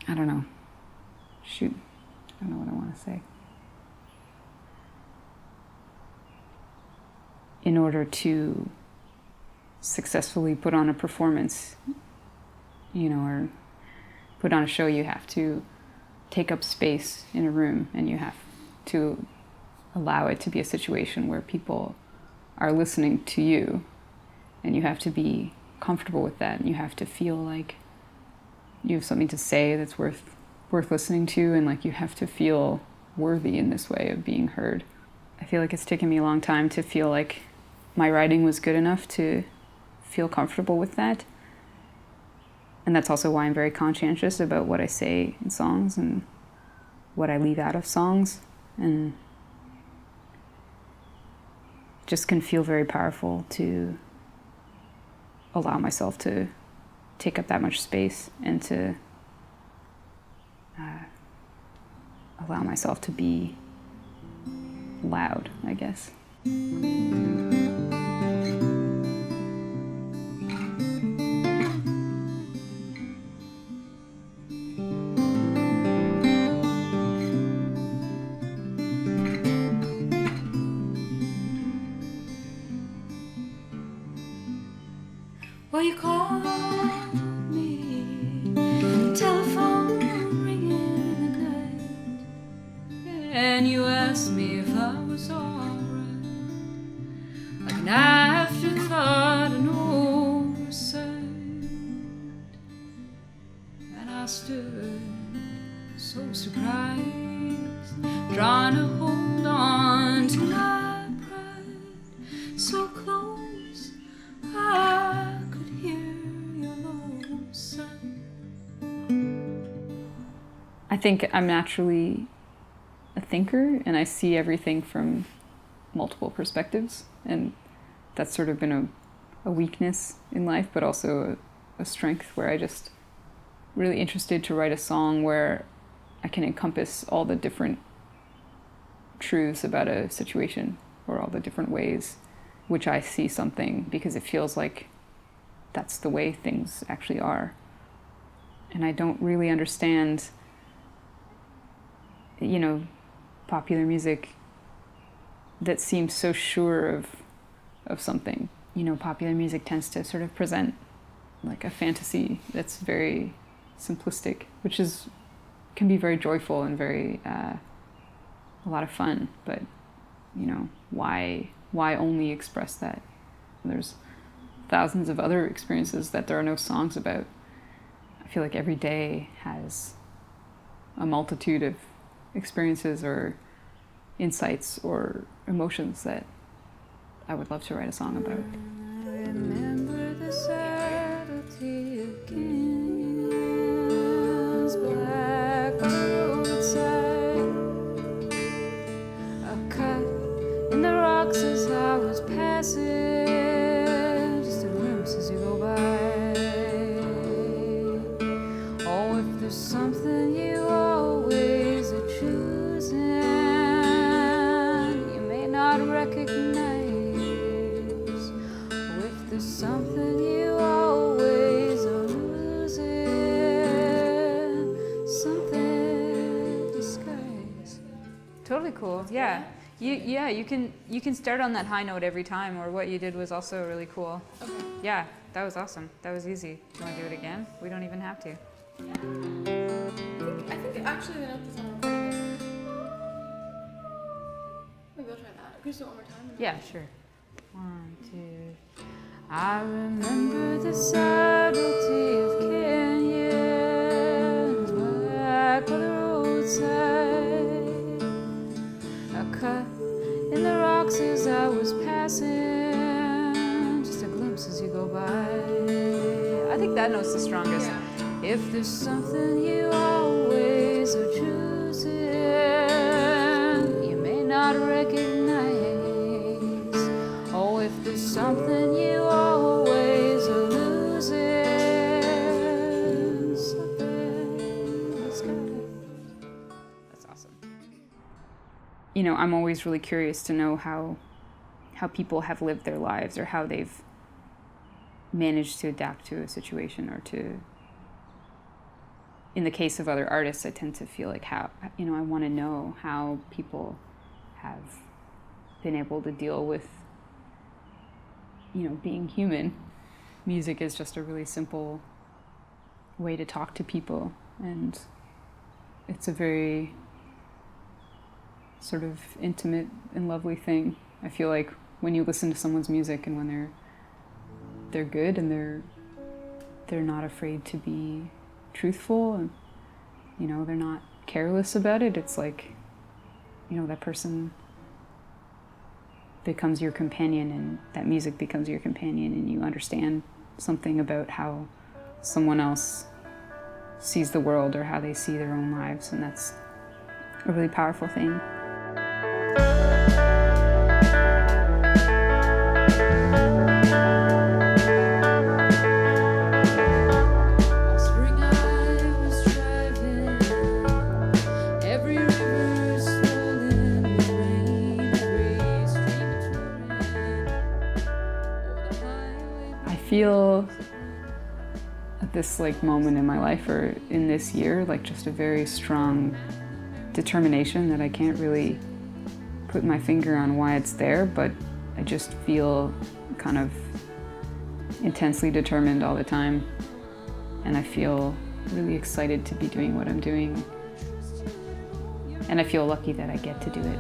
I don't know. Shoot. I don't know what I want to say. In order to successfully put on a performance, or put on a show, you have to take up space in a room, and you have to allow it to be a situation where people are listening to you, and you have to be comfortable with that, and you have to feel like you have something to say that's worth listening to, and like you have to feel worthy in this way of being heard. I feel like it's taken me a long time to feel like my writing was good enough to feel comfortable with that. And that's also why I'm very conscientious about what I say in songs and what I leave out of songs. And just can feel very powerful to allow myself to take up that much space and to allow myself to be loud, I guess. Well, you called me, telephone ringing in the night, and you asked me if I was alright, like an afterthought, an oversight, and I stood so surprised, trying to hold on to my pride, so close I could hear your low sound. I think I'm naturally a thinker, and I see everything from multiple perspectives, and that's sort of been a weakness in life, but also a strength, where I just really interested to write a song where I can encompass all the different truths about a situation, or all the different ways which I see something, because it feels like that's the way things actually are. And I don't really understand, popular music that seems so sure of something. Popular music tends to sort of present like a fantasy that's very simplistic, which can be very joyful and very a lot of fun, but why only express that? There's thousands of other experiences that there are no songs about. I feel like every day has a multitude of experiences or insights or emotions that I would love to write a song about. I remember the subtlety of canyons, black on the roadside, a cut in the rocks as I was passing, just a glimpse as you go by. Oh, if there's something you always are choosing, you may not recognize. Oh, if there's something you always are losing, something disguised. Totally cool. Yeah. You can start on that high note every time, or what you did was also really cool. Okay. Yeah, that was awesome. That was easy. Do you want to do it again? We don't even have to. Yeah. I think actually the note that's on recording is. Maybe I'll try that. Can you do it one more time? Yeah, sure. 1, 2. I remember the subtlety of canyons, black by the roadside, a cut in the rocks as I was passing, just a glimpse as you go by. I think that note's the strongest. Yeah. If there's something you always are choosing, you may not recognize. Oh, if there's something you always are losing, something disguised. That's awesome. I'm always really curious to know how people have lived their lives, or how they've managed to adapt to a situation, or to in the case of other artists, I tend to feel like how, you know, I want to know how people have been able to deal with, you know, being human. Music is just a really simple way to talk to people, and it's a very sort of intimate and lovely thing. I feel like when you listen to someone's music and when they're good and they're not afraid to be truthful, and you know, they're not careless about it, it's like, you know, that person becomes your companion, and that music becomes your companion, and you understand something about how someone else sees the world or how they see their own lives, and that's a really powerful thing. I feel at this like moment in my life, or in this year, like just a very strong determination that I can't really put my finger on why it's there, but I just feel kind of intensely determined all the time, and I feel really excited to be doing what I'm doing, and I feel lucky that I get to do it.